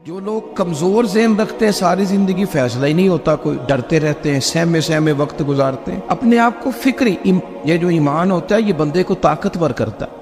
جو لوگ کمزور ذہن رکھتے ہیں ساری زندگی فیصلہ ہی نہیں ہوتا، کوئی ڈرتے رہتے ہیں، سہمے وقت گزارتے ہیں اپنے آپ کو فکری یہ جو ایمان ہوتا ہے یہ بندے کو طاقتور کرتا ہے،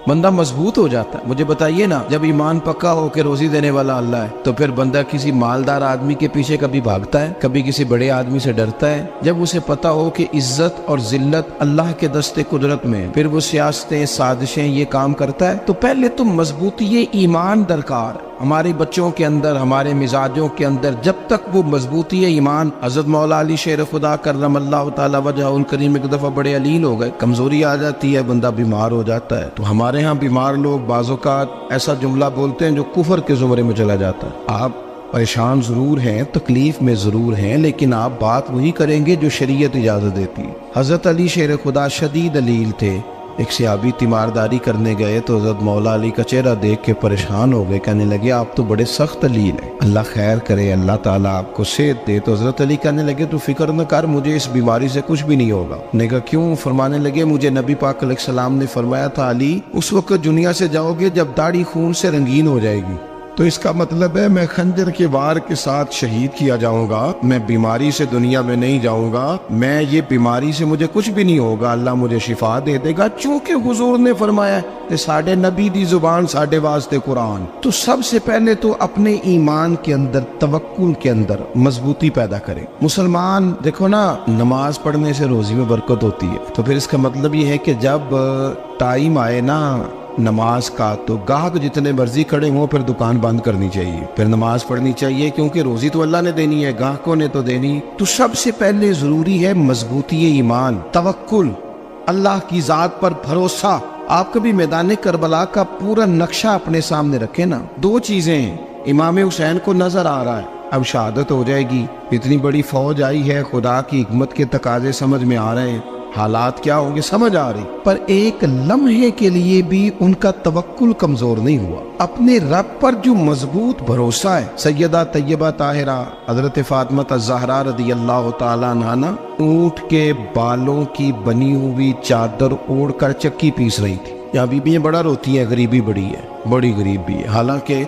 بندہ مضبوط ہو جاتا ہے۔ مجھے بتائیے نا، جب ایمان پکا ہو کہ روزی دینے والا اللہ ہے تو پھر بندہ کسی مالدار آدمی کے پیچھے کبھی بھاگتا ہے، کبھی کسی بڑے آدمی سے ڈرتا ہے؟ جب اسے پتا ہو کہ عزت اور ذلت اللہ کے دست قدرت میں، پھر وہ سیاستیں سازشیں یہ کام کرتا ہے۔ تو پہلے تو مضبوطی ایمان درکار ہے ہمارے بچوں کے اندر، ہمارے مزاجوں کے اندر۔ جب تک وہ مضبوطی ایمان، حضرت مولا علی شیر خدا کرم اللہ تعالی وجہ الکریم ایک دفعہ بڑے علیل ہو گئے، کمزوری آ جاتی ہے، بندہ بیمار ہو جاتا ہے۔ تو ہمارے ہاں بیمار لوگ بعض اوقات ایسا جملہ بولتے ہیں جو کفر کے زمرے میں چلا جاتا ہے۔ آپ پریشان ضرور ہیں، تکلیف میں ضرور ہیں، لیکن آپ بات وہی کریں گے جو شریعت اجازت دیتی ہے۔ حضرت علی شیر خدا شدید علیل تھے، ایک صحابی تیمارداری کرنے گئے تو حضرت مولا علی کا چہرہ دیکھ کے پریشان ہو گئے، کہنے لگے آپ تو بڑے سخت علیل ہیں، اللہ خیر کرے، اللہ تعالیٰ آپ کو صحت دے۔ تو حضرت علی کہنے لگے تو فکر نہ کر، مجھے اس بیماری سے کچھ بھی نہیں ہوگا۔ نے کہا کیوں؟ فرمانے لگے مجھے نبی پاک علیہ السلام نے فرمایا تھا علی اس وقت دنیا سے جاؤ گے جب داڑھی خون سے رنگین ہو جائے گی، تو اس کا مطلب ہے میں خنجر کے وار کے ساتھ شہید کیا جاؤں گا، میں بیماری سے دنیا میں نہیں جاؤں گا، میں یہ بیماری سے مجھے کچھ بھی نہیں ہوگا، اللہ مجھے شفا دے دے گا، چونکہ حضور نے فرمایا کہ ساڈے نبی دی زبان ساڈے واسطے قرآن۔ تو سب سے پہلے تو اپنے ایمان کے اندر، توکل کے اندر مضبوطی پیدا کریں۔ مسلمان دیکھو نا، نماز پڑھنے سے روزی میں برکت ہوتی ہے، تو پھر اس کا مطلب یہ ہے کہ جب ٹائم آئے نا نماز کا تو گاہک جتنے مرضی کھڑے ہوں پھر دکان بند کرنی چاہیے، پھر نماز پڑھنی چاہیے، کیونکہ روزی تو اللہ نے دینی ہے، گاہکوں نے تو دینی۔ تو سب سے پہلے ضروری ہے مضبوطی ایمان، توکل، اللہ کی ذات پر بھروسہ۔ آپ کبھی میدان کربلا کا پورا نقشہ اپنے سامنے رکھیں نا، دو چیزیں ہیں، امام حسین کو نظر آ رہا ہے اب شہادت ہو جائے گی، اتنی بڑی فوج آئی ہے، خدا کی حکمت کے تقاضے سمجھ میں آ رہے ہیں، حالات کیا ہوں گے سمجھ آ رہی، پر ایک لمحے کے لیے بھی ان کا توکل کمزور نہیں ہوا۔ اپنے رب پر جو مضبوط بھروسہ ہے، سیدہ طیبہ طاہرہ حضرت فاطمہ الزہرا رضی اللہ تعالیٰ عنہا اونٹ کے بالوں کی بنی ہوئی چادر اوڑھ کر چکی پیس رہی تھی۔ یہاں بیویاں بڑا روتی ہیں، غریبی بڑی ہے، بڑی غریب بھی ہے، حالانکہ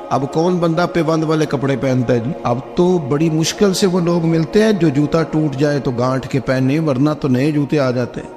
اب کون بندہ پیبند والے کپڑے پہنتا ہے جی؟ اب تو بڑی مشکل سے وہ لوگ ملتے ہیں جو جوتا ٹوٹ جائے تو گانٹھ کے پہنے، ورنہ تو نئے جوتے آ جاتے ہیں۔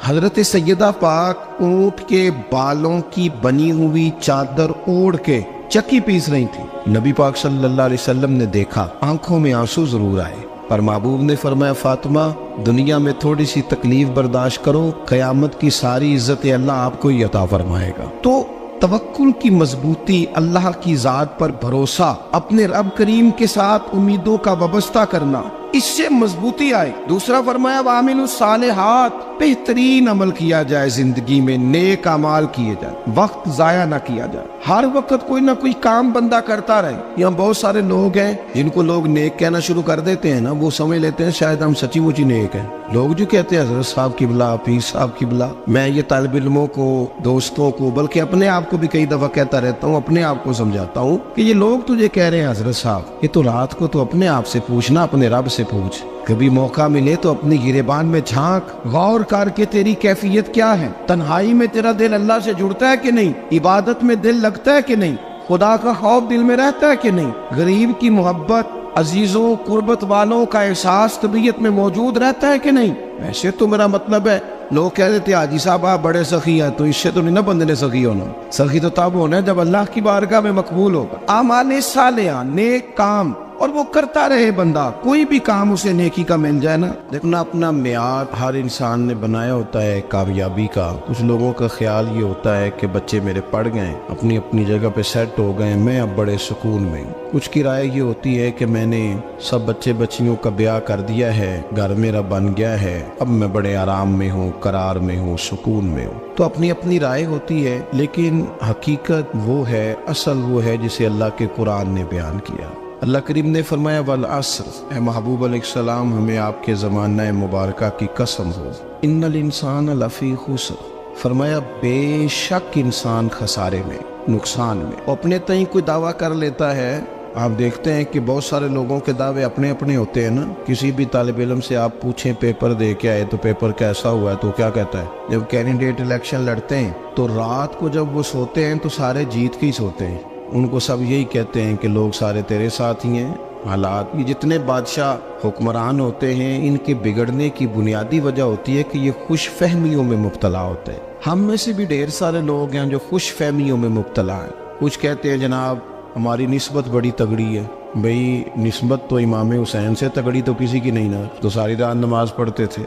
حضرت سیدہ پاک اونٹ کے بالوں کی بنی ہوئی چادر اوڑھ کے چکی پیس رہی تھی۔ نبی پاک صلی اللہ علیہ وسلم نے دیکھا، آنکھوں میں آنسو ضرور آئے، پر محبوب نے فرمایا فاطمہ دنیا میں تھوڑی سی تکلیف برداشت کرو، قیامت کی ساری عزت اللہ آپ کو ہی عطا فرمائے گا۔ تو توکل کی مضبوطی، اللہ کی ذات پر بھروسہ، اپنے رب کریم کے ساتھ امیدوں کا وابستہ کرنا، اس سے مضبوطی آئے۔ دوسرا فرمایا وَعَمِلُوا الصَّالِحَاتِ، بہترین عمل کیا جائے زندگی میں، نیک اعمال کیے جائے، وقت ضائع نہ کیا جائے، ہر وقت کوئی نہ کوئی کام بندہ کرتا رہے۔ یہاں بہت سارے لوگ ہیں جن کو لوگ نیک کہنا شروع کر دیتے ہیں نا، وہ سمجھ لیتے ہیں شاید ہم سچی مچی نیک ہیں۔ لوگ جو کہتے ہیں حضرت صاحب کی بلا، پیر صاحب کی بلا، میں یہ طالب علموں کو، دوستوں کو، بلکہ اپنے آپ کو بھی کئی دفعہ کہتا رہتا ہوں، اپنے آپ کو سمجھاتا ہوں کہ یہ لوگ تجھے کہہ رہے ہیں حضرت صاحب، یہ تو رات کو تو اپنے آپ سے پوچھنا، اپنے رب سے پوچھ، کبھی موقع ملے تو اپنی گریبان میں جھانک، غور کر کے تیری کیفیت کیا ہے، تنہائی میں تیرا دل اللہ سے جڑتا ہے کہ نہیں، عبادت میں دل لگتا ہے کہ نہیں، خدا کا خوف دل میں رہتا ہے کہ نہیں، غریب کی محبت، عزیزوں قربت والوں کا احساس طبیعت میں موجود رہتا ہے کہ نہیں۔ ویسے تو میرا مطلب ہے، لوگ کہہ دیتے حاجی صاحب آپ بڑے سخی ہیں، تو اس سے تو نہیں نا بندے نے سخی ہونا، سخی تو تب ہونا ہے جب اللہ کی بارگاہ میں مقبول ہوگا۔ اعمال صالحہ، نیک کام، اور وہ کرتا رہے بندہ، کوئی بھی کام اسے نیکی کا مل جائے نا۔ دیکھنا اپنا معیار ہر انسان نے بنایا ہوتا ہے کامیابی کا۔ کچھ لوگوں کا خیال یہ ہوتا ہے کہ بچے میرے پڑھ گئے، اپنی اپنی جگہ پہ سیٹ ہو گئے، میں اب بڑے سکون میں ہوں۔ کچھ کی رائے یہ ہوتی ہے کہ میں نے سب بچے بچیوں کا بیاہ کر دیا ہے، گھر میرا بن گیا ہے، اب میں بڑے آرام میں ہوں، قرار میں ہوں، سکون میں ہوں۔ تو اپنی اپنی رائے ہوتی ہے، لیکن حقیقت وہ ہے، اصل وہ ہے جسے اللہ کے قرآن نے بیان کیا۔ اللہ کریم نے فرمایا والعصر، اے محبوب علیہ السلام ہمیں آپ کے زمانہ مبارکہ کی قسم ہو، ان الانسان لفی خسر، فرمایا بے شک انسان خسارے میں، نقصان میں۔ اپنے تئیں کوئی دعویٰ کر لیتا ہے، آپ دیکھتے ہیں کہ بہت سارے لوگوں کے دعوے اپنے اپنے ہوتے ہیں نا۔ کسی بھی طالب علم سے آپ پوچھیں پیپر دے کے آئے تو پیپر کیسا ہوا ہے تو کیا کہتا ہے؟ جب کینڈیڈیٹ الیکشن لڑتے ہیں تو رات کو جب وہ سوتے ہیں تو سارے جیت کے ہی سوتے ہیں، ان کو سب یہی کہتے ہیں کہ لوگ سارے تیرے ساتھ ہی ہیں. حالات، یہ جتنے بادشاہ حکمران ہوتے ہیں ان کے بگڑنے کی بنیادی وجہ ہوتی ہے کہ یہ خوش فہمیوں میں مبتلا ہوتے ہیں. ہم میں سے بھی ڈھیر سارے لوگ ہیں جو خوش فہمیوں میں مبتلا ہیں. کچھ کہتے ہیں جناب ہماری نسبت بڑی تگڑی ہے. بھئی نسبت تو امام حسین سے تگڑی تو کسی کی نہیں نا. تو ساری رات نماز پڑھتے تھے،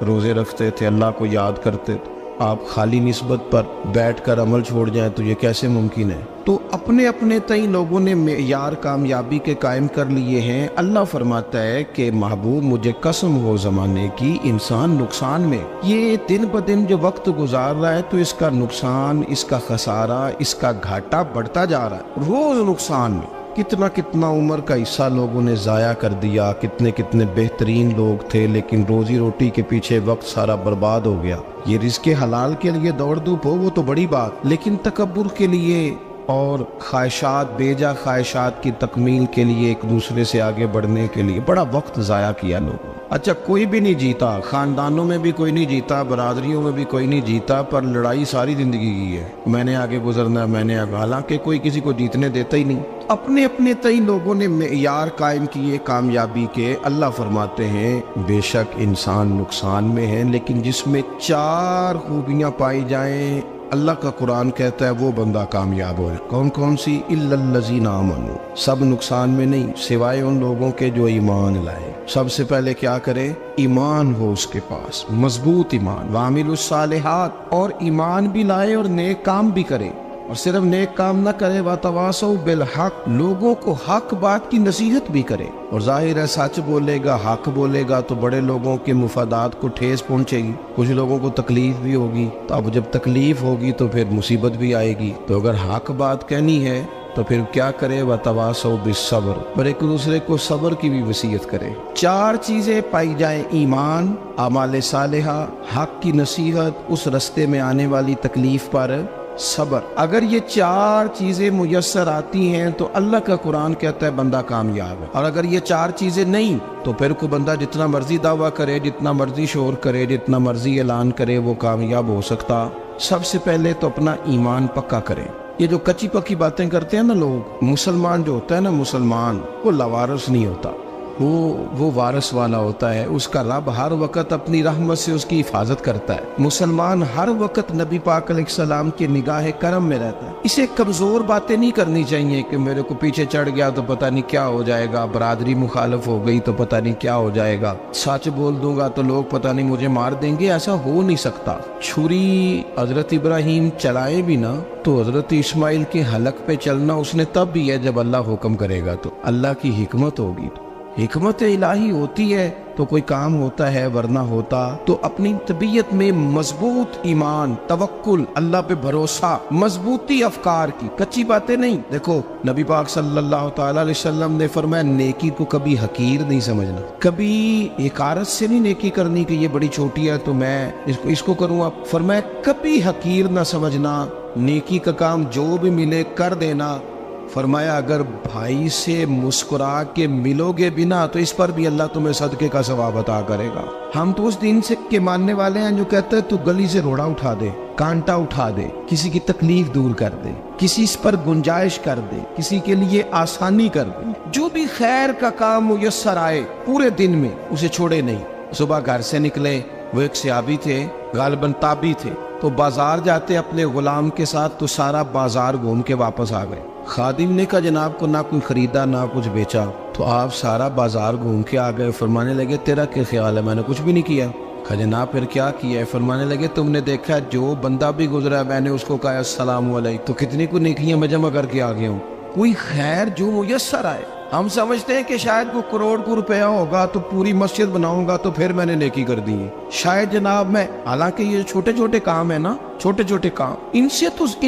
روزے رکھتے تھے، اللہ کو یاد کرتے تھے. آپ خالی نسبت پر بیٹھ کر عمل چھوڑ جائیں تو یہ کیسے ممکن ہے؟ تو اپنے اپنے تئیں لوگوں نے معیار کامیابی کے قائم کر لیے ہیں. اللہ فرماتا ہے کہ محبوب مجھے قسم ہو زمانے کی، انسان نقصان میں. یہ دن بدن جو وقت گزار رہا ہے تو اس کا نقصان، اس کا خسارہ، اس کا گھاٹا بڑھتا جا رہا ہے. روز نقصان میں. کتنا کتنا عمر کا حصہ لوگوں نے ضائع کر دیا. کتنے کتنے بہترین لوگ تھے لیکن روزی روٹی کے پیچھے وقت سارا برباد ہو گیا. یہ رزق حلال کے لیے دوڑ دھوپ ہو وہ تو بڑی بات، لیکن تکبر کے لیے اور خواہشات، بیجا خواہشات کی تکمیل کے لیے، ایک دوسرے سے آگے بڑھنے کے لیے بڑا وقت ضائع کیا لوگوں. اچھا کوئی بھی نہیں جیتا، خاندانوں میں بھی کوئی نہیں جیتا، برادریوں میں بھی کوئی نہیں جیتا، پر لڑائی ساری زندگی کی ہے. میں نے آگے گزرنا، میں نے آگے، حالانکہ کوئی کسی کو جیتنے دیتا ہی نہیں. اپنے اپنے تئیں لوگوں نے معیار قائم کیے کامیابی کے. اللہ فرماتے ہیں بے شک انسان نقصان میں ہے، لیکن جس میں 4 خوبیاں پائی جائیں اللہ کا قرآن کہتا ہے وہ بندہ کامیاب ہو. کون کون سی؟ الا الذین آمنوا. سب نقصان میں نہیں سوائے ان لوگوں کے جو ایمان لائے. سب سے پہلے کیا کرے؟ ایمان ہو اس کے پاس، مضبوط ایمان. وعملوا الصالحات، اور ایمان بھی لائے اور نیک کام بھی کرے. اور صرف نیک کام نہ کرے، وَتَوَاصَوْا بِالْحَقِّ، لوگوں کو حق بات کی نصیحت بھی کرے. اور ظاہر ہے سچ بولے گا، حق بولے گا تو بڑے لوگوں کے مفادات کو ٹھیس پہنچے گی، کچھ لوگوں کو تکلیف بھی ہوگی. تو اب جب تکلیف ہوگی تو پھر مصیبت بھی آئے گی. تو اگر حق بات کہنی ہے تو پھر کیا کرے؟ وَتَوَاصَوْا بِالصَّبْرِ، پر ایک دوسرے کو صبر کی بھی وصیت کرے. 4 چیزیں پائی جائیں، ایمان، اعمال صالحہ، حق کی نصیحت، اس رستے میں آنے والی تکلیف پر صبر. اگر یہ 4 چیزیں میسر آتی ہیں تو اللہ کا قرآن کہتا ہے بندہ کامیاب ہے. اور اگر یہ 4 چیزیں نہیں تو پھر کوئی بندہ جتنا مرضی دعویٰ کرے، جتنا مرضی شور کرے، جتنا مرضی اعلان کرے، وہ کامیاب ہو سکتا. سب سے پہلے تو اپنا ایمان پکا کرے. یہ جو کچی پکی باتیں کرتے ہیں نا لوگ، مسلمان جو ہوتا ہے نا، مسلمان وہ لاوارث نہیں ہوتا، وہ وارث والا ہوتا ہے. اس کا رب ہر وقت اپنی رحمت سے اس کی حفاظت کرتا ہے. مسلمان ہر وقت نبی پاک علیہ السلام کی نگاہ کرم میں رہتا ہے. اسے کمزور باتیں نہیں کرنی چاہیے کہ میرے کو پیچھے چڑھ گیا تو پتہ نہیں کیا ہو جائے گا، برادری مخالف ہو گئی تو پتہ نہیں کیا ہو جائے گا، سچ بول دوں گا تو لوگ پتہ نہیں مجھے مار دیں گے. ایسا ہو نہیں سکتا. چھری حضرت ابراہیم چلائے بھی نا تو حضرت اسماعیل کے حلق پہ چلنا اس نے تب بھی ہے جب اللہ حکم کرے گا. تو اللہ کی حکمت ہوگی، حکمت الہی ہوتی ہے تو کوئی کام ہوتا ہے، ورنہ ہوتا. تو اپنی طبیعت میں مضبوط ایمان، توکل، اللہ پہ بھروسہ، مضبوطی افکار کی، کچی باتیں نہیں. دیکھو نبی پاک صلی اللہ تعالی علیہ وسلم نے فرمایا نیکی کو کبھی حقیر نہیں سمجھنا، کبھی حقارت سے نہیں نیکی کرنی کہ یہ بڑی چھوٹی ہے تو میں اس کو کروں گا. فرمایا کبھی حقیر نہ سمجھنا، نیکی کا کام جو بھی ملے کر دینا. فرمایا اگر بھائی سے مسکرا کے ملو گے بنا تو اس پر بھی اللہ تمہیں صدقے کا ثواب عطا کرے گا. ہم تو اس دین سے کے ماننے والے ہیں جو کہتے ہیں تو گلی سے روڑا اٹھا دے، کانٹا اٹھا دے، کسی کی تکلیف دور کر دے، کسی اس پر گنجائش کر دے، کسی کے لیے آسانی کر دے. جو بھی خیر کا کام میسر آئے پورے دن میں اسے چھوڑے نہیں. صبح گھر سے نکلے، وہ ایک صحابی تھے، غالباً تابعی تھے، تو بازار جاتے اپنے غلام کے ساتھ تو سارا بازار گھوم کے واپس آ گئے. خادم نے کہا جناب کو نہ کوئی خریدا نہ کچھ بیچا. تو آپ سارا بازار گھوم کے آ گئے. فرمانے لگے تیرا کیا خیال ہے؟ میں نے کچھ بھی نہیں کیا. کہا جناب پھر کیا کیا ہے؟ فرمانے لگے تم نے دیکھا جو بندہ بھی گزرا میں نے اس کو کہا السلام علیکم، تو کتنی کو نیکیاں میں جمع کر کے آ گیا ہوں. کوئی خیر جو میسر آئے. ہم سمجھتے ہیں کہ شاید کوئی کروڑ کو روپیہ ہوگا تو پوری مسجد بناؤں گا تو پھر میں نے نیکی کر دی ہے. شاید جناب میں، حالانکہ یہ چھوٹے چھوٹے کام ہے نا، چھوٹے چھوٹے کام، ان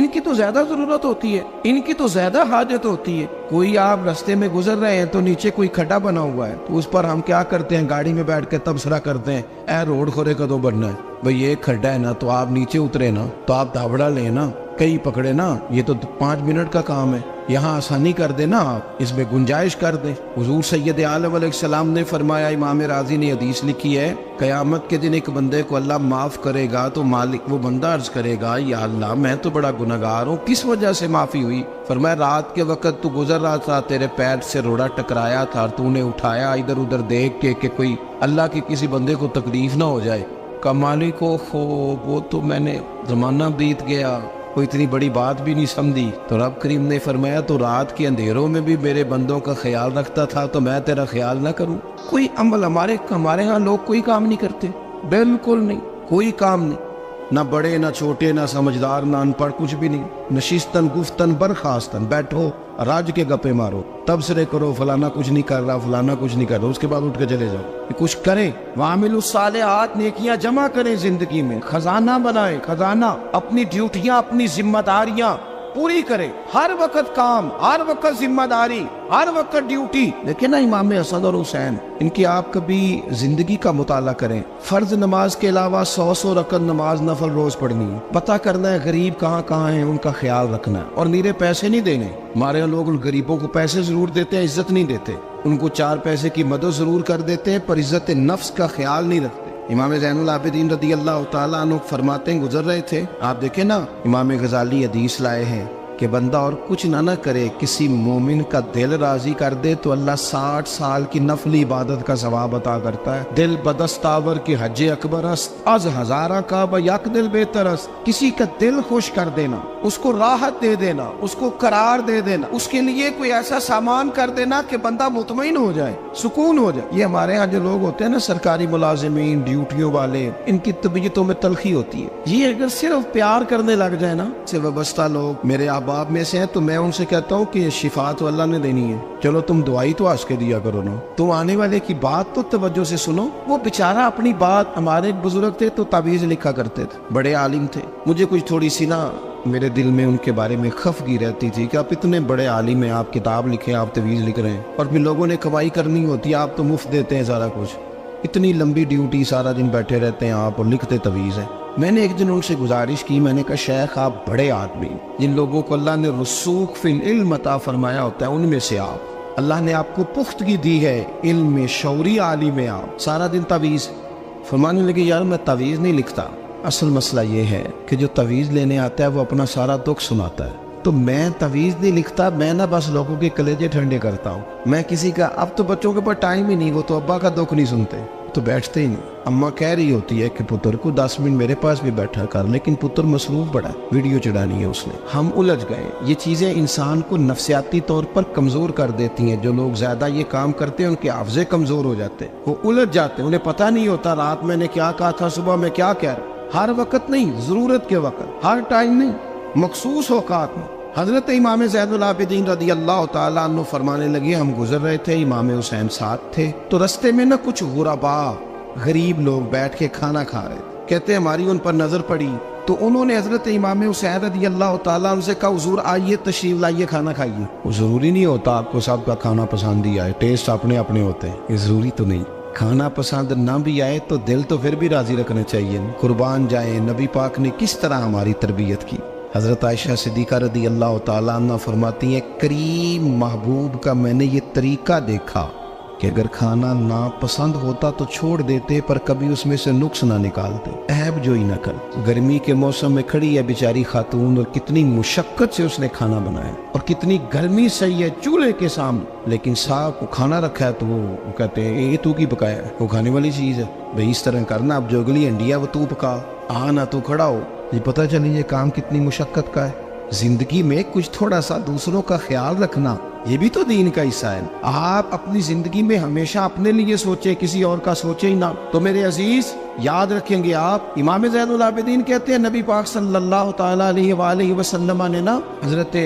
کی تو زیادہ ضرورت ہوتی ہے، ان کی تو زیادہ حاجت ہوتی ہے. کوئی آپ رستے میں گزر رہے ہیں تو نیچے کوئی کھڈا بنا ہوا ہے تو اس پر ہم کیا کرتے ہیں؟ گاڑی میں بیٹھ کے تبصرہ کرتے ہیں اے روڈ کھورے کدوں بننا ہے. بھئی ایک کھڈا ہے نا تو آپ نیچے اترے نا تو آپ دھابڑا لیں نا. کئی پکڑے نا، یہ تو 5 منٹ کا کام ہے، یہاں آسانی کر دے نا آپ، اس میں گنجائش کر دیں۔ حضور سید عالم علیہ السلام نے فرمایا، امام راضی نے حدیث لکھی ہے، قیامت کے دن ایک بندے کو اللہ معاف کرے گا تو مالک وہ بندہ عرض کرے گا، یا اللہ میں تو بڑا گنہگار ہوں، کس وجہ سے معافی ہوئی؟ فرمایا رات کے وقت تو گزر رہا تھا، تیرے پیر سے روڑا ٹکرایا تھا اور تو نے اٹھایا ادھر ادھر دیکھ کے کہ کوئی اللہ کے کسی بندے کو تکلیف نہ ہو جائے۔ کہ مالک وہ تو میں نے زمانہ بیت گیا، کوئی اتنی بڑی بات بھی نہیں سمجھی۔ تو رب کریم نے فرمایا تو رات کے اندھیروں میں بھی میرے بندوں کا خیال رکھتا تھا تو میں تیرا خیال نہ کروں؟ کوئی عمل ہمارے ہاں لوگ کوئی کام نہیں کرتے، بالکل نہیں، کوئی کام نہیں، نہ بڑے نہ چھوٹے نہ سمجھدار نہ ان پڑھ، کچھ بھی نہیں۔ نشستن گفتن برخاستن، بیٹھو راج کے گپے مارو، تبصرے کرو فلانا کچھ نہیں کر رہا، فلانا کچھ نہیں کر رہا، اس کے بعد اٹھ کے چلے جاؤ۔ کچھ کریں، وعملوا الصالحات، نیکیاں جمع کریں زندگی میں، خزانہ بنائیں، خزانہ، اپنی ڈیوٹیاں اپنی ذمہ داریاں پوری کریں، ہر وقت کام، ہر وقت ذمہ داری، ہر وقت ڈیوٹی۔ لیکن نا امام حسن اور حسین، ان کی آپ کبھی زندگی کا مطالعہ کریں، فرض نماز کے علاوہ 100 رکعت نماز نفل روز پڑھنی ہے، پتہ کرنا ہے غریب کہاں کہاں ہیں، ان کا خیال رکھنا ہے، اور نیرے پیسے نہیں دینے۔ ہمارے یہاں لوگ غریبوں کو پیسے ضرور دیتے ہیں، عزت نہیں دیتے، ان کو 4 پیسے کی مدد ضرور کر دیتے ہیں پر عزت نفس کا خیال نہیں رکھتے۔ امام زین العابدین رضی اللہ تعالیٰ عنہ فرماتے ہیں، گزر رہے تھے، آپ دیکھیں نا، امام غزالی حدیث لائے ہیں کہ بندہ اور کچھ نہ کرے، کسی مومن کا دل راضی کر دے تو اللہ 60 سال کی نفلی عبادت کا ثواب عطا کرتا ہے۔ دل بدستاور کی حج اکبر است، از ہزارہ کعبہ یک دل بہتر است۔ کسی کا دل خوش کر دینا، اس کو راحت دے دینا، اس کو قرار دے دینا، اس کے لیے کوئی ایسا سامان کر دینا کہ بندہ مطمئن ہو جائے، سکون ہو جائے۔ یہ ہمارے ہاں جو لوگ ہوتے ہیں نا، سرکاری ملازمین، ڈیوٹیوں والے، ان کی طبیعتوں میں تلخی ہوتی ہے۔ یہ اگر صرف پیار کرنے لگ جائے نا، سے وابستہ لوگ میرے احباب میں سے ہیں، تو میں ان سے کہتا ہوں کہ شفا تو اللہ نے دینی ہے، چلو تم دعائی تو آج کے دیا کرو نا، تم آنے والے کی بات تو توجہ سے سنو۔ وہ بیچارہ اپنی بات، ہمارے ایک بزرگ تھے تو تعویذ لکھا کرتے تھے، بڑے عالم تھے، مجھے کچھ تھوڑی سی نا میرے دل میں ان کے بارے میں خفگی رہتی تھی کہ آپ اتنے بڑے عالم ہیں، آپ کتاب لکھیں، آپ تعویذ لکھ رہے ہیں، اور پھر لوگوں نے کمائی کرنی ہوتی ہے، آپ تو مفت دیتے ہیں سارا کچھ، اتنی لمبی ڈیوٹی، سارا دن بیٹھے رہتے ہیں آپ اور لکھتے تعویذ ہیں۔ میں نے ایک دن ان سے گزارش کی، میں نے کہا شیخ آپ بڑے آدمی، جن لوگوں کو اللہ نے رسوخ فی العلم عطا فرمایا ہوتا ہے، ان میں سے آپ، اللہ نے آپ کو پختگی دی ہے، علم میں شعوری عالم ہے آپ، سارا دن تعویذ۔ فرمانے لگے یار میں تعویذ نہیں لکھتا، اصل مسئلہ یہ ہے کہ جو تعویذ لینے آتا ہے وہ اپنا سارا دکھ سناتا ہے، تو میں تعویذ نہیں لکھتا، میں نہ بس لوگوں کے کلیجے ٹھنڈے کرتا ہوں، میں کسی کا، اب تو بچوں کے پاس ٹائم ہی نہیں، وہ تو ابا کا دکھ نہیں سنتے، تو بیٹھتے ہی نہیں۔ اماں کہہ رہی ہوتی ہے کہ پتر کو 10 منٹ میرے پاس بھی بیٹھا کر، لیکن پتر مصروف بڑا ہے، ویڈیو چڑھانی ہے اس نے۔ ہم الجھ گئے، یہ چیزیں انسان کو نفسیاتی طور پر کمزور کر دیتی ہیں، جو لوگ زیادہ یہ کام کرتے ہیں ان کے حافظے کمزور ہو جاتے ہیں، وہ الجھ جاتے ہیں، انہیں پتہ نہیں ہوتا رات میں نے کیا کہا تھا، صبح میں کیا کہہ رہا۔ ہر وقت نہیں، ضرورت کے وقت، ہر ٹائم نہیں، مخصوص اوقات میں۔ حضرت امام زین العابدین رضی اللہ تعالیٰ عنہ فرمانے لگے، ہم گزر رہے تھے، امام حسین ساتھ تھے، تو رستے میں نہ کچھ غربا، غریب لوگ بیٹھ کے کھانا کھا رہے تھے، کہتے ہماری ان پر نظر پڑی تو انہوں نے حضرت امام حسین رضی اللہ تعالیٰ عنہ سے کہا حضور آئیے تشریف لائیے کھانا کھائیے۔ وہ ضروری نہیں ہوتا آپ کو سب کا کھانا پسند ہی آئے، ٹیسٹ اپنے اپنے ہوتے ہیں، یہ ضروری تو نہیں۔ کھانا پسند نہ بھی آئے تو دل تو پھر بھی راضی رکھنا چاہیے، قربان جائیں۔ نبی پاک نے کس طرح ہماری تربیت کی۔ حضرت عائشہ صدیقہ رضی اللہ تعالیٰ عنہ فرماتی ہیں، کریم محبوب کا میں نے یہ طریقہ دیکھا کہ اگر کھانا ناپسند ہوتا تو چھوڑ دیتے، پر کبھی اس میں سے نقص نہ نکالتے، عیب جوئی نہ کر۔ گرمی کے موسم میں کھڑی ہے بیچاری خاتون، اور کتنی مشقت سے اس نے کھانا بنایا، اور کتنی گرمی صحیح ہے چولہے کے سامنے، لیکن صاحب کو کھانا رکھا ہے تو وہ کہتے ہیں یہ تو کی پکایا ہے، وہ کھانے والی چیز ہے بھئی، اس طرح کرنا، اب جو اگلی ہنڈی ہے وہ تو پکا، آنا تو کھڑا ہو۔ یہ پتہ چلی یہ کام کتنی مشقت کا ہے۔ زندگی میں کچھ تھوڑا سا دوسروں کا خیال رکھنا، یہ بھی تو دین کا حصہ ہے۔ آپ اپنی زندگی میں ہمیشہ اپنے لیے سوچے، کسی اور کا سوچے ہی نہ۔ تو میرے عزیز یاد رکھیں گے آپ، امام زین العابدین کہتے ہیں نبی پاک صلی اللہ تعالیٰ علیہ وآلہ وسلم نے نا حضرت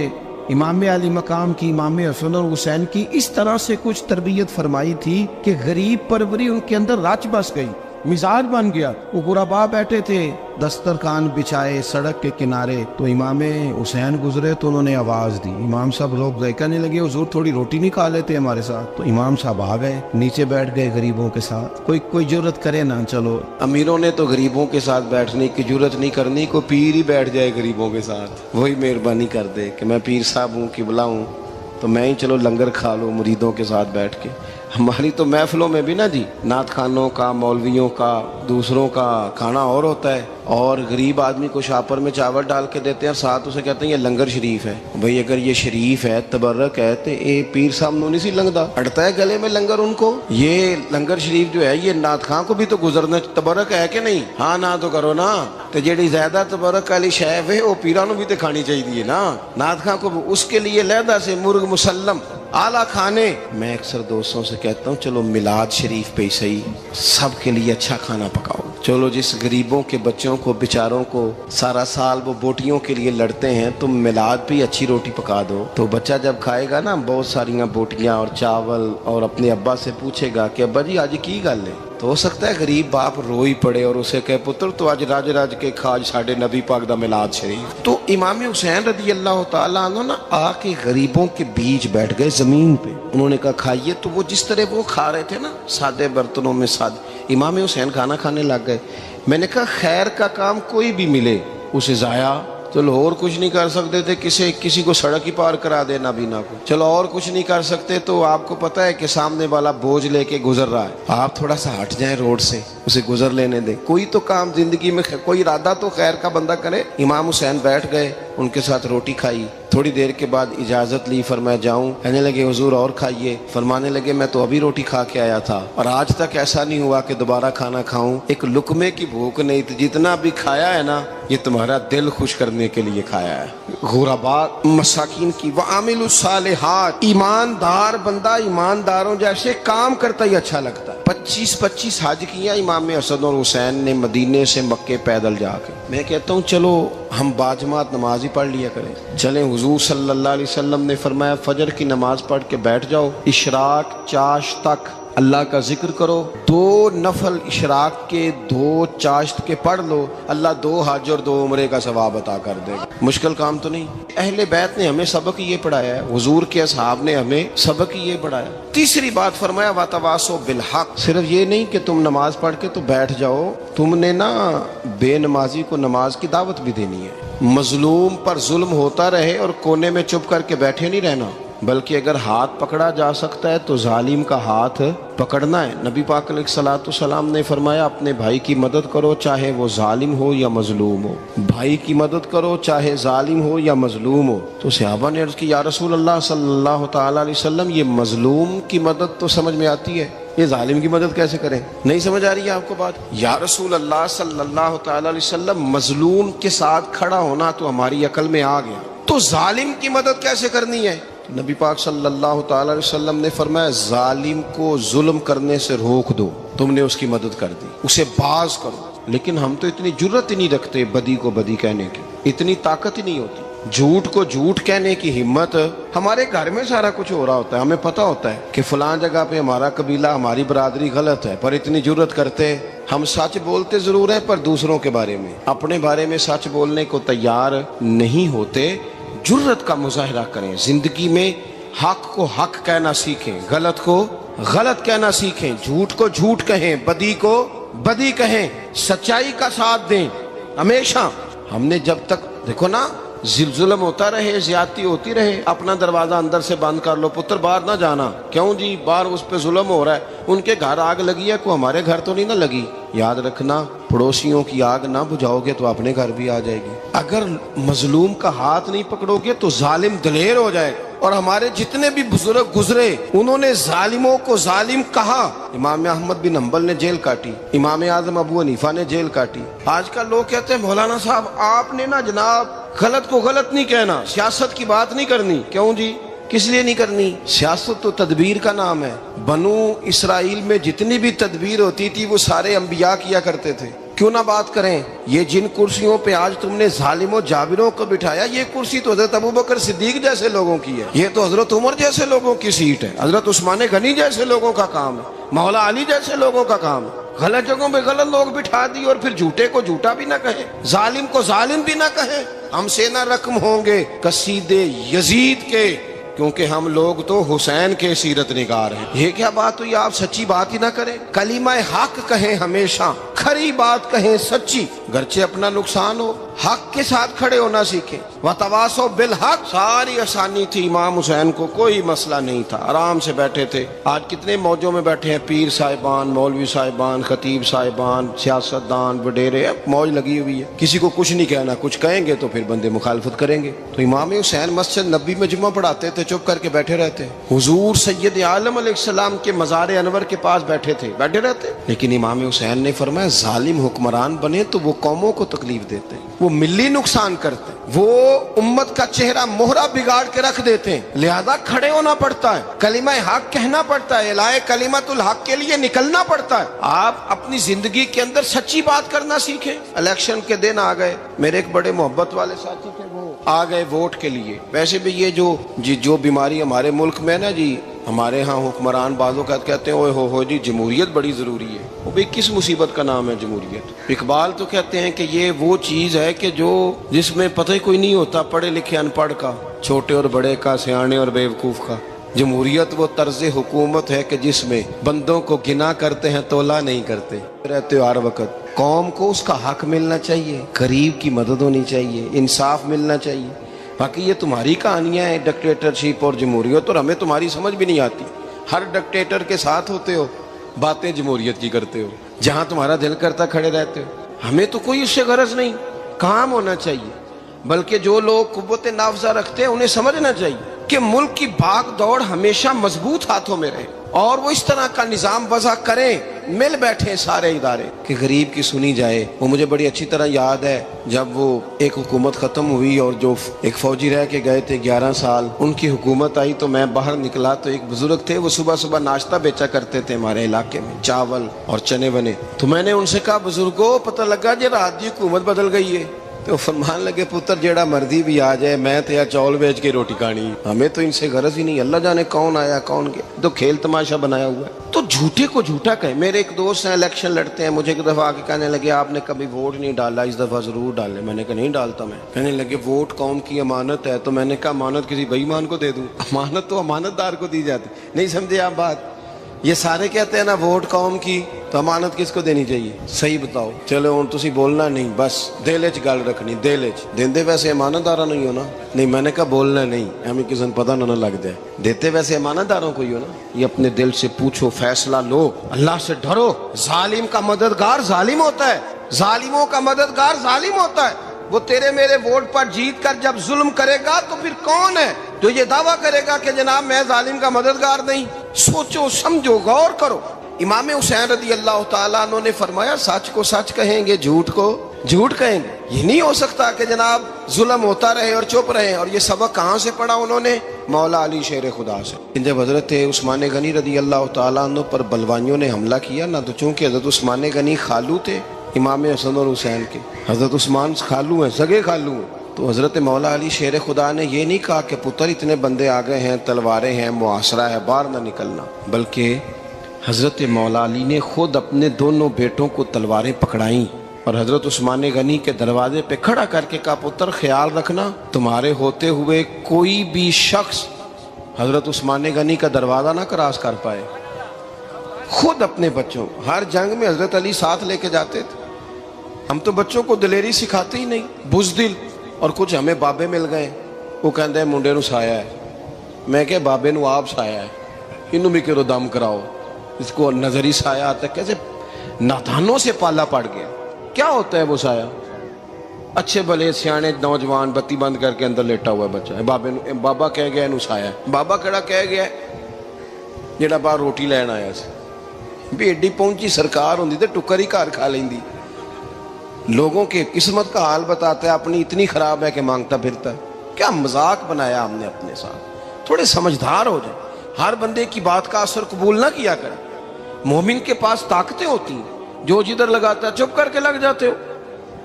امام علی مقام کی، امام حسن اور حسین کی اس طرح سے کچھ تربیت فرمائی تھی کہ غریب پروری ان کے اندر رچ بس گئی۔ مزاج بن گیا. وہ غربا بیٹھے تھے دسترخوان بچھائے سڑک کے کنارے, تو امام حسین گزرے تو انہوں نے آواز دی. امام صاحب لوگ کہنے لگے حضور تھوڑی روٹی نہیں کھا لیتے ہمارے ساتھ. تو امام صاحب آ گئے, نیچے بیٹھ گئے غریبوں کے ساتھ. کوئی جرت کرے نا, چلو امیروں نے تو غریبوں کے ساتھ بیٹھنے کی جرت نہیں کرنی, کوئی پیر ہی بیٹھ جائے غریبوں کے ساتھ, وہی مہربانی کر دے کہ میں پیر صاحب ہوں قبلہ ہوں تو میں ہی چلو لنگر کھا لوں مریدوں کے ساتھ بیٹھ کے. ہماری تو محفلوں میں بھی نا جی نعت خانوں کا, مولویوں کا, دوسروں کا کھانا اور ہوتا ہے, اور غریب آدمی کو شاپر میں چاول ڈال کے دیتے ہیں اور ساتھ اسے کہتے ہیں یہ لنگر شریف ہے. بھئی اگر یہ شریف ہے تبرک ہے تو اے پیر صاحب نو نہیں سی لنگدا, اڑتا ہے گلے میں لنگر ان کو. یہ لنگر شریف جو ہے یہ نعت خان کو بھی تو گزرنا تبرک ہے کہ نہیں؟ ہاں نہ تو کرو نا, تو جیڑی زیادہ تبرک والی شے ہے وہ پیراں نو بھی تو کھانی چاہیے نا. نعت خان کو اس کے لیے علیحدہ سے مرغ مسلم اعلیٰ کھانے. میں اکثر دوستوں سے کہتا ہوں چلو میلاد شریف پہ ہی صحیح سب کے لیے اچھا کھانا پکاؤ. چلو جس غریبوں کے بچوں کو بیچاروں کو سارا سال وہ بوٹیوں کے لیے لڑتے ہیں, تم میلاد پہ اچھی روٹی پکا دو, تو بچہ جب کھائے گا نا بہت ساریاں بوٹیاں اور چاول, اور اپنے ابا سے پوچھے گا کہ ابا جی آج کی گل ہے, تو ہو سکتا ہے غریب باپ روئی پڑے اور اسے کہے پتر تو آج راج راج کے کھاج ساڈے نبی پاک دا میلاد شریف. تو امام حسین رضی اللہ تعالیٰ عنہ نا آ کے غریبوں کے بیچ بیٹھ گئے زمین پہ. انہوں نے کہا کھائیے, تو وہ جس طرح وہ کھا رہے تھے نا سادے برتنوں میں سادے, امام حسین کھانا کھانے لگ گئے. میں نے کہا خیر کا کام کوئی بھی ملے اسے ضائع, چلو اور کچھ نہیں کر سکتے تھے کسی کو سڑک ہی پار کرا دے نابینا کو, چلو اور کچھ نہیں کر سکتے تو آپ کو پتہ ہے کہ سامنے والا بوجھ لے کے گزر رہا ہے, آپ تھوڑا سا ہٹ جائیں روڈ سے, اسے گزر لینے دیں. کوئی تو کام زندگی میں کوئی ارادہ تو خیر کا بندہ کرے. امام حسین بیٹھ گئے, ان کے ساتھ روٹی کھائی. تھوڑی دیر کے بعد اجازت لی, فرمایا جاؤں؟ کہنے لگے حضور اور کھائیے. فرمانے لگے میں تو ابھی روٹی کھا کے آیا تھا اور آج تک ایسا نہیں ہوا کہ دوبارہ کھانا کھاؤں, ایک لقمے کی بھوک نہیں تھی. جتنا بھی کھایا ہے نا یہ تمہارا دل خوش کرنے کے لیے کھایا ہے. غرباء مساکین کی وعامل الصالحات, ایماندار بندہ ایمانداروں جیسے کام کرتا ہی اچھا لگتا ہے. 25 حج کیا امام حسن اور حسین نے مدینے سے مکے پیدل جا کے. میں کہتا ہوں چلو ہم باجماعت نماز ہی پڑھ لیا کریں. چلیں حضور صلی اللہ علیہ وسلم نے فرمایا فجر کی نماز پڑھ کے بیٹھ جاؤ, اشراق چاشت تک اللہ کا ذکر کرو. 2 نفل اشراق کے 2 چاشت کے پڑھ لو, اللہ 2 حج اور 2 عمرے کا ثواب عطا کر دے گا. مشکل کام تو نہیں. اہل بیت نے ہمیں سبق یہ پڑھایا ہے, حضور کے اصحاب نے ہمیں سبق یہ پڑھایا. تیسری بات فرمایا وَتَوَاصَوْا بِالْحَقِّ, صرف یہ نہیں کہ تم نماز پڑھ کے تو بیٹھ جاؤ, تم نے نا بے نمازی کو نماز کی دعوت بھی دینی ہے. مظلوم پر ظلم ہوتا رہے اور کونے میں چپ کر کے بیٹھے نہیں رہنا, بلکہ اگر ہاتھ پکڑا جا سکتا ہے تو ظالم کا ہاتھ پکڑنا ہے. نبی پاک علیہ الصلوۃ والسلام نے فرمایا اپنے بھائی کی مدد کرو چاہے وہ ظالم ہو یا مظلوم ہو, بھائی کی مدد کرو چاہے ظالم ہو یا مظلوم ہو. تو صحابہ نے عرض کی یا رسول اللہ صلی اللہ تعالیٰ علیہ وسلم یہ مظلوم کی مدد تو سمجھ میں آتی ہے, یہ ظالم کی مدد کیسے کریں؟ نہیں سمجھ آ رہی ہے آپ کو بات؟ یا رسول اللہ صلی اللہ تعالیٰ علیہ وسلم مظلوم کے ساتھ کھڑا ہونا تو ہماری عقل میں آ گیا, تو ظالم کی مدد کیسے کرنی ہے؟ نبی پاک صلی اللہ تعالیٰ علیہ وسلم نے فرمایا ظالم کو ظلم کرنے سے روک دو, تم نے اس کی مدد کر دی, اسے باز کرو. لیکن ہم تو اتنی جرت ہی نہیں رکھتے بدی کو بدی کہنے کی, اتنی طاقت ہی نہیں ہوتی. جھوٹ کو جھوٹ کہنے کی ہمت, ہمارے گھر میں سارا کچھ ہو رہا ہوتا ہے, ہمیں پتہ ہوتا ہے کہ فلاں جگہ پہ ہمارا قبیلہ ہماری برادری غلط ہے, پر اتنی جرت کرتے. ہم سچ بولتے ضرور ہیں پر دوسروں کے بارے میں, اپنے بارے میں سچ بولنے کو تیار نہیں ہوتے. جرت کا مظاہرہ کریں, زندگی میں حق کو حق کہنا سیکھیں, غلط کو غلط کہنا سیکھیں, جھوٹ کو جھوٹ کہیں, بدی کو بدی کہیں, سچائی کا ساتھ دیں ہمیشہ. ہم نے جب تک دیکھو نا ظلم ہوتا رہے, زیادتی ہوتی رہے, اپنا دروازہ اندر سے بند کر لو, پتر باہر نہ جانا. کیوں جی باہر اس پہ ظلم ہو رہا ہے, ان کے گھر آگ لگی ہے, کو ہمارے گھر تو نہیں نہ لگی. یاد رکھنا پڑوسیوں کی آگ نہ بجھاؤ گے تو اپنے گھر بھی آ جائے گی. اگر مظلوم کا ہاتھ نہیں پکڑو گے تو ظالم دلیر ہو جائے. اور ہمارے جتنے بھی بزرگ گزرے انہوں نے ظالموں کو ظالم کہا. امام احمد بن حنبل نے جیل کاٹی, امام اعظم ابو حنیفہ نے جیل کاٹی. آج کل لوگ کہتے ہیں مولانا صاحب آپ نے نا جناب غلط کو غلط نہیں کہنا, سیاست کی بات نہیں کرنی. کیوں جی, کس لیے نہیں کرنی؟ سیاست تو تدبیر کا نام ہے. بنو اسرائیل میں جتنی بھی تدبیر ہوتی تھی وہ سارے انبیاء کیا کرتے تھے. کیوں نہ بات کریں؟ یہ جن کرسیوں پہ آج تم نے ظالموں جابروں کو بٹھایا, یہ کرسی تو حضرت ابوبکر صدیق جیسے لوگوں کی ہے, یہ تو حضرت عمر جیسے لوگوں کی سیٹ ہے, حضرت عثمان غنی جیسے لوگوں کا کام ہے, مولا علی جیسے لوگوں کا کام ہے. غلط جگہوں پہ غلط لوگ بٹھا دی اور پھر جھوٹے کو جھوٹا بھی نہ کہیں، ظالم کو ظالم بھی نہ کہیں۔ ہم سے نہ رقم ہوں گے قصید یزید کے، کیونکہ ہم لوگ تو حسین کے سیرت نگار ہیں۔ یہ کیا بات ہوئی، آپ سچی بات ہی نہ کریں، کلمہ حق کہیں، ہمیشہ کھری بات کہیں، سچی، گرچہ اپنا نقصان ہو، حق کے ساتھ کھڑے ہونا سیکھیں۔ وتواصوا بالحق، ساری آسانی تھی، امام حسین کو کوئی مسئلہ نہیں تھا، آرام سے بیٹھے تھے۔ آج کتنے موجوں میں بیٹھے ہیں، پیر صاحبان، مولوی صاحبان، خطیب صاحبان، سیاستدان، وڈیرے، موج لگی ہوئی ہے، کسی کو کچھ نہیں کہنا، کچھ کہیں گے تو پھر بندے مخالفت کریں گے۔ تو امام حسین مسجد نبی میں جمعہ پڑھاتے تھے، چپ کر کے بیٹھے رہتے، حضور سید عالم علیہ السلام کے مزار انور کے پاس بیٹھے تھے، بیٹھے رہتے۔ لیکن امام حسین نے فرمایا ظالم حکمران بنے تو وہ قوموں کو تکلیف دیتے ہیں، وہ ملی نقصان کرتے ہیں، وہ امت کا چہرہ مہرہ بگاڑ کے رکھ دیتے ہیں، لہذا کھڑے ہونا پڑتا ہے، کلمہ حق کہنا پڑتا ہے، الہی کلمت الحق کے لیے نکلنا پڑتا ہے۔ آپ اپنی زندگی کے اندر سچی بات کرنا سیکھیں۔ الیکشن کے دن آ گئے، میرے ایک بڑے محبت والے ساتھی تھے، وہ آ گئے ووٹ کے لیے۔ ویسے بھی یہ جو بیماری ہمارے ملک میں نا جی، ہمارے ہاں حکمران بعضوں کا کہتے ہیں اوے ہو جی جمہوریت بڑی ضروری ہے۔ وہ بھی کس مصیبت کا نام ہے جمہوریت؟ اقبال تو کہتے ہیں کہ یہ وہ چیز ہے کہ جس میں پتہ ہی کوئی نہیں ہوتا پڑھے لکھے ان پڑھ کا، چھوٹے اور بڑے کا، سیانے اور بیوقوف کا۔ جمہوریت وہ طرز حکومت ہے کہ جس میں بندوں کو گنا کرتے ہیں، تولا نہیں کرتے رہتے ہو ہر وقت۔ قوم کو اس کا حق ملنا چاہیے، غریب کی مدد ہونی چاہیے، انصاف ملنا چاہیے۔ باقی یہ تمہاری کہانیاں ہیں ڈکٹیٹرشپ اور جمہوریت، اور ہمیں تمہاری سمجھ بھی نہیں آتی۔ ہر ڈکٹیٹر کے ساتھ ہوتے ہو، باتیں جمہوریت کی کرتے ہو، جہاں تمہارا دل کرتا کھڑے رہتے ہو۔ ہمیں تو کوئی اس سے غرض نہیں، کام ہونا چاہیے۔ بلکہ جو لوگ قوت نافذہ رکھتے ہیں انہیں سمجھنا چاہیے کہ ملک کی بھاگ دوڑ ہمیشہ مضبوط ہاتھوں میں رہے، اور وہ اس طرح کا نظام وضع کریں، مل بیٹھے سارے ادارے کہ غریب کی سنی جائے۔ وہ مجھے بڑی اچھی طرح یاد ہے جب وہ ایک حکومت ختم ہوئی اور جو ایک فوجی رہ کے گئے تھے 11 سال، ان کی حکومت آئی تو میں باہر نکلا تو ایک بزرگ تھے، وہ صبح صبح ناشتہ بیچا کرتے تھے ہمارے علاقے میں، چاول اور چنے بنے۔ تو میں نے ان سے کہا بزرگوں پتہ لگا جی رات دی حکومت بدل گئی ہے۔ تو فرمان لگے پتر جیڑا مرضی بھی آ جائے، میں تو یا چاول بیچ کے روٹی کھانی، ہمیں تو ان سے غرض ہی نہیں، اللہ جانے کون آیا کون گیا، تو کھیل تماشا بنایا ہوا ہے۔ تو جھوٹے کو جھوٹا کہیں۔ میرے ایک دوست ہیں الیکشن لڑتے ہیں، مجھے ایک دفعہ آ کے کہنے لگے آپ نے کبھی ووٹ نہیں ڈالا، اس دفعہ ضرور ڈالیں۔ میں نے کہا نہیں ڈالتا میں۔ کہنے لگے ووٹ قوم کی امانت ہے، تو میں نے کہا امانت کسی بے ایمان کو دے دوں؟ امانت تو امانت دار کو دی جاتی۔ نہیں سمجھے آپ بات؟ یہ سارے کہتے ہیں نا ووٹ قوم کی، تو امانت کس کو دینی چاہیے؟ صحیح بتاؤ۔ چلو ہوں تسی بولنا نہیں، بس دل وچ گل رکھنی، دل وچ دیندے ویسے امانت داراں نہیں ہو نا۔ نہیں میں نے کہا بولنا نہیں، ہمیں کسی کو پتہ نہ لگ جائے، دیتے ویسے امانت داروں کو ہی ہو نا۔ یہ اپنے دل سے پوچھو، فیصلہ لو، اللہ سے ڈرو۔ ظالم کا مددگار ظالم ہوتا ہے، ظالموں کا مددگار ظالم ہوتا ہے۔ وہ تیرے میرے ووٹ پر جیت کر جب ظلم کرے گا تو پھر کون ہے جو یہ دعویٰ کرے گا کہ جناب میں ظالم کا مددگار نہیں؟ سوچو سمجھو، غور کرو۔ امام حسین رضی اللہ تعالیٰ عنہ نے فرمایا سچ کو سچ کہیں گے، جھوٹ کو جھوٹ کہیں گے۔ یہ نہیں ہو سکتا کہ جناب ظلم ہوتا رہے اور چپ رہے۔ اور یہ سبق کہاں سے پڑھا انہوں نے؟ مولا علی شیر خدا سے۔ جب حضرت عثمان غنی رضی اللہ تعالیٰ عنہ پر بلوائیوں نے حملہ کیا نا، تو چونکہ حضرت عثمان غنی خالو تھے امام حسن اور حسین کے، حضرت عثمان خالو ہیں، سگے خالو ہیں، تو حضرت مولا علی شیر خدا نے یہ نہیں کہا کہ پتر اتنے بندے آ گئے ہیں، تلواریں ہیں، محاصرہ ہے، باہر نہ نکلنا، بلکہ حضرت مولا علی نے خود اپنے دونوں بیٹوں کو تلواریں پکڑائیں اور حضرت عثمان غنی کے دروازے پہ کھڑا کر کے کہا پتر خیال رکھنا تمہارے ہوتے ہوئے کوئی بھی شخص حضرت عثمان غنی کا دروازہ نہ کراس کر پائے۔ خود اپنے بچوں، ہر جنگ میں حضرت علی ساتھ لے کے جاتے تھے۔ ہم تو بچوں کو دلیری سکھاتے ہی نہیں، بزدل۔ اور کچھ ہمیں بابے مل گئے، وہ کہتے ہیں منڈے نو سایا ہے، میں کہ بابے نو آپ سایا ہے، انہوں بھی کرو دم کراؤ، اس کو نظری سایہ آتا ہے۔ کیسے نادانوں سے پالا پڑ گیا۔ کیا ہوتا ہے وہ سایہ؟ اچھے بھلے سیانے نوجوان بتی بند کر کے اندر لیٹا ہوا ہے بچہ ہے، بابا کہہ گیا انہوں سایہ ہے۔ بابا کہڑا کہہ گیا جیڑا باہر روٹی لین آیا سی، بھی ایڈی پہنچی سرکار ہوندی تے ٹکر ہی گھر کھا لیندی۔ لوگوں کے قسمت کا حال بتاتا ہے، اپنی اتنی خراب ہے کہ مانگتا پھرتا ہے۔ کیا مذاق بنایا ہم نے اپنے ساتھ۔ تھوڑے سمجھدار ہو جائیں، ہر بندے کی بات کا اثر قبول نہ کیا کریں۔ مومن کے پاس طاقتیں ہوتی ہیں، جو جدھر لگاتا ہے چپ کر کے لگ جاتے ہو۔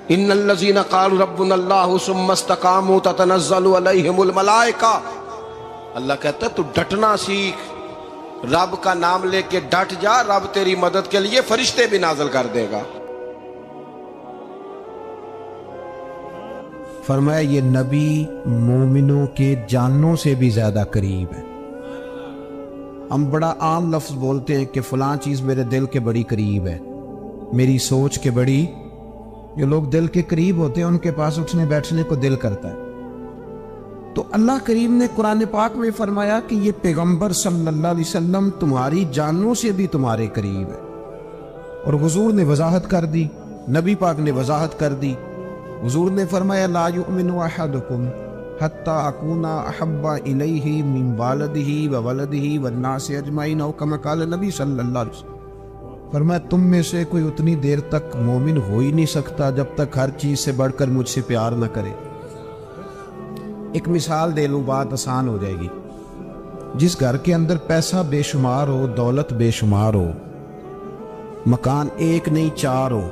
ان الذین قالوا ربنا اللہ ثم استقاموا تتنزل علیہم الملائکہ، اللہ کہتا ہے تو ڈٹنا سیکھ، رب کا نام لے کے ڈٹ جا، رب تیری مدد کے لیے فرشتے بھی نازل کر دے گا۔ فرمایا یہ نبی مومنوں کے جانوں سے بھی زیادہ قریب ہے۔ ہم بڑا عام لفظ بولتے ہیں کہ فلاں چیز میرے دل کے بڑی قریب ہے، میری سوچ کے بڑی۔ جو لوگ دل کے قریب ہوتے ہیں ان کے پاس اٹھنے بیٹھنے کو دل کرتا ہے۔ تو اللہ کریم نے قرآن پاک میں فرمایا کہ یہ پیغمبر صلی اللہ علیہ وسلم تمہاری جانوں سے بھی تمہارے قریب ہے۔ اور حضور نے وضاحت کر دی، نبی پاک نے وضاحت کر دی۔ حضور نے فرمایا لا یؤمن احدکم حتی اکون احب الیہ من والدہ وولدہ والناس اجمعین، او کما قال نبی صلی اللہ علیہ وسلم۔ فرمایا تم میں سے کوئی اتنی دیر تک مومن ہو ہی نہیں سکتا جب تک ہر چیز سے بڑھ کر مجھ سے پیار نہ کرے۔ ایک مثال دے لوں، بات آسان ہو جائے گی۔ جس گھر کے اندر پیسہ بے شمار ہو، دولت بے شمار ہو، مکان ایک نہیں چار ہو،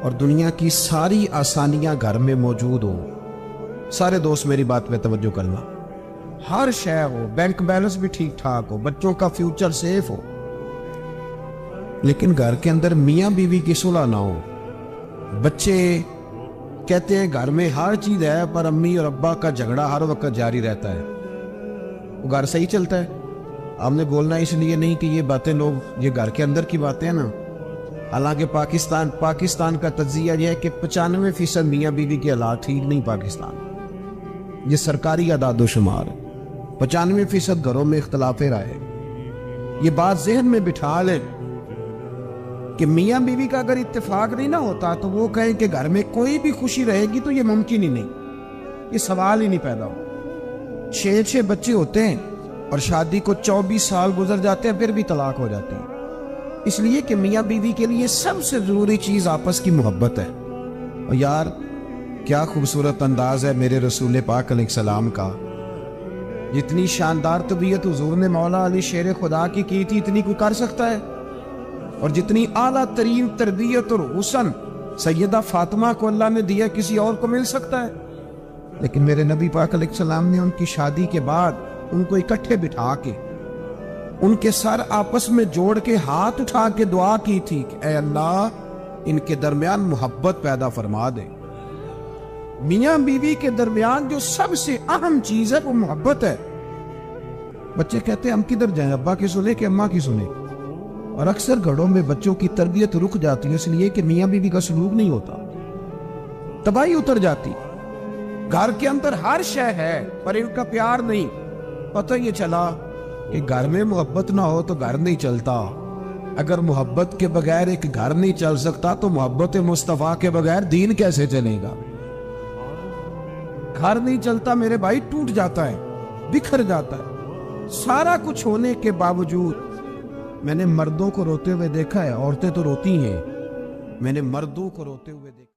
اور دنیا کی ساری آسانیاں گھر میں موجود ہو، سارے دوست میری بات پہ توجہ کرنا، ہر شے ہو، بینک بیلنس بھی ٹھیک ٹھاک ہو، بچوں کا فیوچر سیف ہو، لیکن گھر کے اندر میاں بیوی کی صلح نہ ہو، بچے کہتے ہیں گھر میں ہر چیز ہے پر امی اور ابا کا جھگڑا ہر وقت جاری رہتا ہے، وہ گھر صحیح چلتا ہے؟ آپ نے بولنا اس لیے نہیں کہ یہ باتیں لوگ، یہ گھر کے اندر کی باتیں ہیں نا۔ حالانکہ پاکستان کا تجزیہ یہ ہے کہ 95% میاں بیوی کے حالات ٹھیک نہیں پاکستان، یہ سرکاری اعداد و شمار ہے۔ 95% گھروں میں اختلاف رائے۔ یہ بات ذہن میں بٹھا لیں کہ میاں بیوی کا اگر اتفاق نہیں نہ ہوتا تو وہ کہیں کہ گھر میں کوئی بھی خوشی رہے گی تو یہ ممکن ہی نہیں، یہ سوال ہی نہیں پیدا ہو۔ 6 بچے ہوتے ہیں اور شادی کو 24 سال گزر جاتے ہیں، پھر بھی طلاق ہو جاتی ہے، اس لیے کہ میاں بیوی کے لیے سب سے ضروری چیز آپس کی محبت ہے۔ اور یار کیا خوبصورت انداز ہے میرے رسول پاک علیہ السلام کا، جتنی شاندار طبیعت حضور نے مولا علی شیر خدا کی تھی اتنی کوئی کر سکتا ہے؟ اور جتنی اعلیٰ ترین تربیت اور حسن سیدہ فاطمہ کو اللہ نے دیا کسی اور کو مل سکتا ہے؟ لیکن میرے نبی پاک علیہ السلام نے ان کی شادی کے بعد ان کو اکٹھے بٹھا کے ان کے سر آپس میں جوڑ کے ہاتھ اٹھا کے دعا کی تھی کہ اے اللہ ان کے درمیان محبت پیدا فرما دے۔ میاں بیوی کے درمیان جو سب سے اہم چیز ہے وہ محبت ہے۔ بچے کہتے ہیں ہم کدھر جائیں، ابا کی سنیں کہ اماں کی سنیں؟ اور اکثر گھروں میں بچوں کی تربیت رک جاتی ہے اس لیے کہ میاں بیوی کا سلوک نہیں ہوتا، تباہی اتر جاتی۔ گھر کے اندر ہر شے ہے پر ان کا پیار نہیں۔ پتہ یہ چلا کہ گھر میں محبت نہ ہو تو گھر نہیں چلتا۔ اگر محبت کے بغیر ایک گھر نہیں چل سکتا تو محبت مصطفیٰ کے بغیر دین کیسے چلے گا؟ گھر نہیں چلتا میرے بھائی، ٹوٹ جاتا ہے، بکھر جاتا ہے۔ سارا کچھ ہونے کے باوجود میں نے مردوں کو روتے ہوئے دیکھا ہے، عورتیں تو روتی ہیں، میں نے مردوں کو روتے ہوئے دیکھا